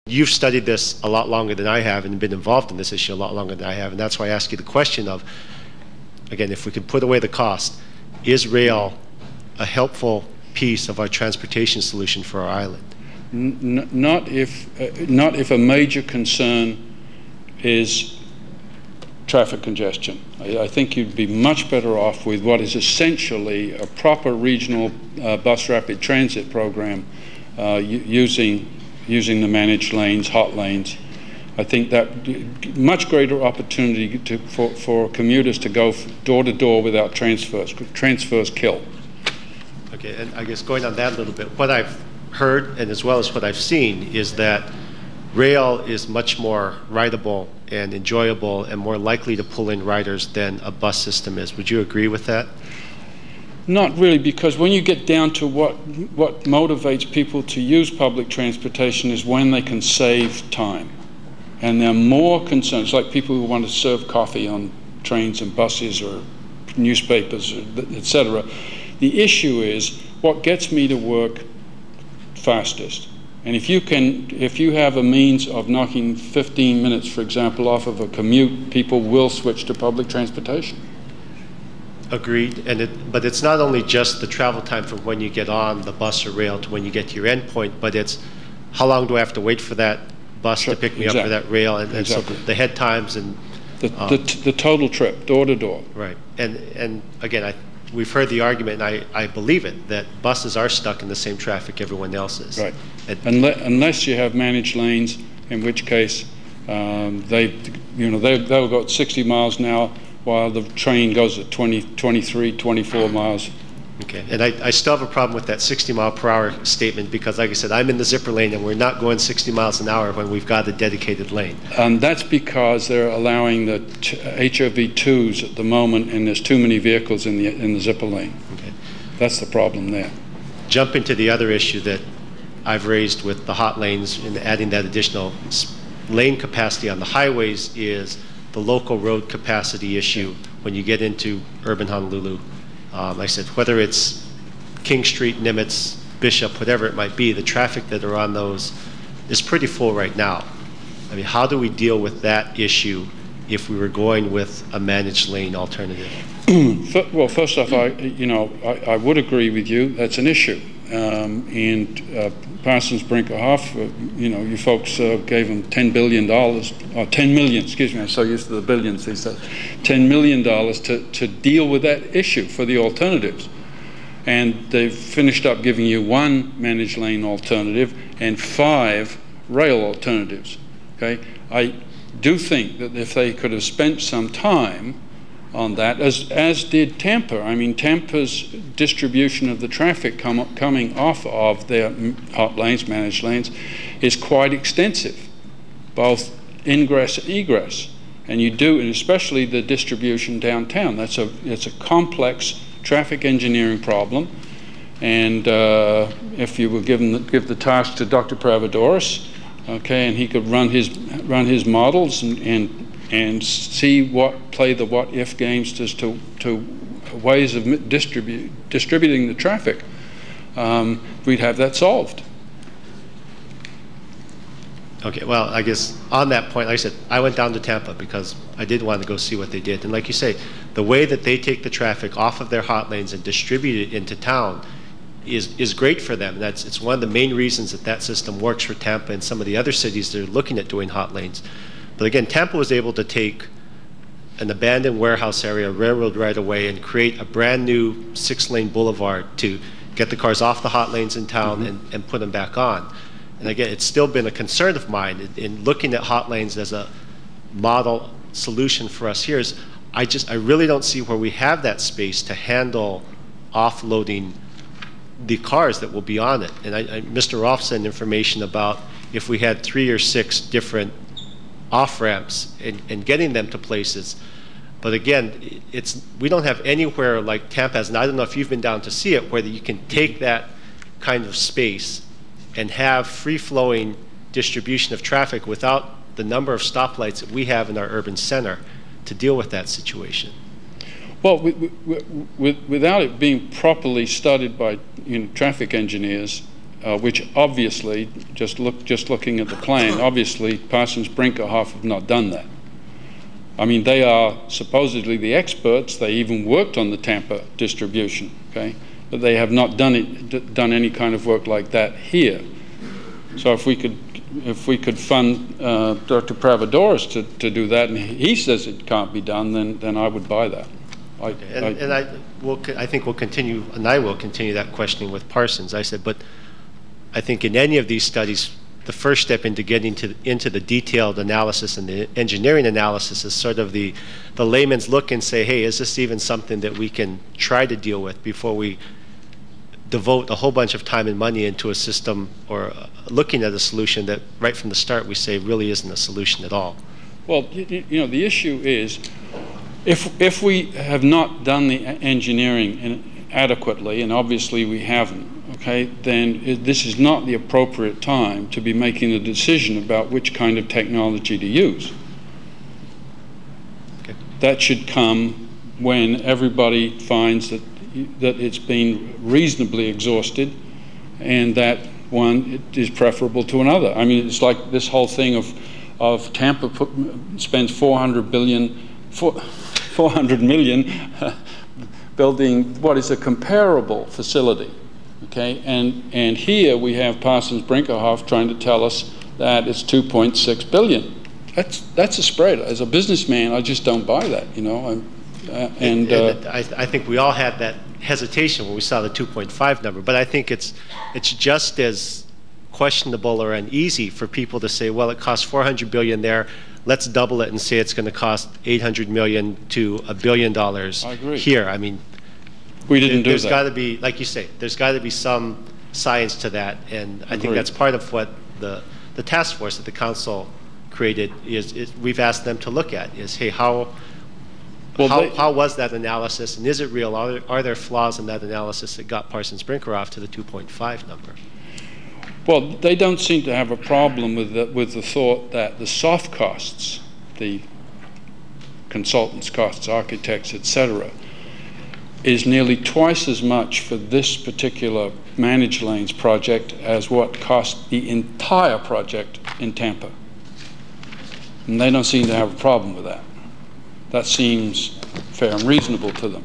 you've studied this a lot longer than I have and been involved in this issue a lot longer than I have, and that's why I ask you the question of, again, if we could put away the cost, is rail a helpful piece of our transportation solution for our island? Not if a major concern is traffic congestion. I think you'd be much better off with what is essentially a proper regional bus rapid transit program using the managed lanes, hot lanes. I think that much greater opportunity for commuters to go door to door without transfers. Transfers kill. Okay, and I guess going on that a little bit, what I've heard and as well as what I've seen is that rail is much more rideable and enjoyable and more likely to pull in riders than a bus system is. Would you agree with that? Not really, because when you get down to what motivates people to use public transportation is when they can save time. And there are more concerns, like people who want to serve coffee on trains and buses or newspapers, etc. The issue is what gets me to work fastest. And if you have a means of knocking 15 minutes, for example, off of a commute, people will switch to public transportation. Agreed, but it's not only just the travel time from when you get on the bus or rail to when you get to your endpoint, but it's how long do I have to wait for that bus to pick me up for that rail, and so the head times and the total trip, door to door. Right, and again, we've heard the argument, and I believe it, that buses are stuck in the same traffic everyone else is. Right, unless you have managed lanes, in which case they'll go at 60 miles an hour while the train goes at 20, 23, 24 miles. Okay, and I still have a problem with that 60 mile per hour statement because, like I said, I'm in the zipper lane and we're not going 60 miles an hour when we've got a dedicated lane. That's because they're allowing the HOV2s at the moment, and there's too many vehicles in the zipper lane. Okay, that's the problem there. Jumping to the other issue that I've raised with the hot lanes and adding that additional lane capacity on the highways is the local road capacity issue when you get into urban Honolulu. Like I said, whether it's King Street, Nimitz, Bishop, whatever it might be, the traffic that are on those is pretty full right now. I mean, how do we deal with that issue if we were going with a managed lane alternative? Well, first off, I would agree with you. That's an issue. And Parsons Brinkerhoff, you folks gave them $10 billion, or 10 million, excuse me, I'm so used to the billions these days, $10 million to deal with that issue for the alternatives. And they've finished up giving you 1 managed lane alternative and 5 rail alternatives. Okay? I do think that if they could have spent some time on that, as did Tampa. I mean, Tampa's distribution of the traffic coming off of their hot lanes, managed lanes, is quite extensive, both ingress and egress. And you do, and especially the distribution downtown. It's a complex traffic engineering problem. And if you were give the task to Dr. Pravadoris, okay, and he could run his models and see play the what-if games as to ways of distributing the traffic, we'd have that solved. Okay, well, I guess on that point, like I said, I went down to Tampa because I did want to go see what they did. And like you say, the way that they take the traffic off of their hot lanes and distribute it into town is great for them. It's one of the main reasons that system works for Tampa and some of the other cities that are looking at doing hot lanes. But again, Tampa was able to take an abandoned warehouse area, railroad right away, and create a brand new 6-lane boulevard to get the cars off the hot lanes in town and put them back on. And again, it's still been a concern of mine in looking at hot lanes as a model solution for us here is I really don't see where we have that space to handle offloading the cars that will be on it. And Mr. Rolfe sent information about if we had 3 or 6 different off-ramps and getting them to places. But again, we don't have anywhere like Tampa has, and I don't know if you've been down to see it, where you can take that kind of space and have free-flowing distribution of traffic without the number of stoplights that we have in our urban center to deal with that situation. Well, without it being properly studied by traffic engineers, which obviously, just looking at the plan, obviously Parsons Brinckerhoff have not done that. I mean, they are supposedly the experts. They even worked on the Tampa distribution, okay? But they have not done any kind of work like that here. So if we could fund Dr. Pravadoris to do that, and he says it can't be done, then I would buy that. I think we'll continue, and I will continue that questioning with Parsons. I said, but I think in any of these studies, the first step into getting into the detailed analysis and the engineering analysis is sort of the layman's look and say, hey, is this even something that we can try to deal with before we devote a whole bunch of time and money into a system or looking at a solution that right from the start we say really isn't a solution at all. Well, you know, the issue is if we have not done the engineering adequately, and obviously we haven't, okay, then this is not the appropriate time to be making a decision about which kind of technology to use. Okay. That should come when everybody finds that it's been reasonably exhausted and that one is preferable to another. I mean, it's like this whole thing of Tampa spends $400 million building what is a comparable facility. Okay, and here we have Parsons Brinckerhoff trying to tell us that it's 2.6 billion. That's a spread. As a businessman, I just don't buy that. You know, I think we all had that hesitation when we saw the 2.5 number. But I think it's just as questionable or uneasy for people to say, well, it costs 400 billion there. Let's double it and say it's going to cost 800 million to $1 billion here. I mean. We didn't do that. There's got to be, like you say, there's got to be some science to that, and I think that's part of what the task force that the council created is we've asked them to look at is, hey, how was that analysis, and is it real? Are there flaws in that analysis that got Parsons Brinckerhoff to the 2.5 number? Well, they don't seem to have a problem with the thought that the soft costs, the consultants' costs, architects, etc., is nearly twice as much for this particular managed lanes project as what cost the entire project in Tampa. And they don't seem to have a problem with that. That seems fair and reasonable to them.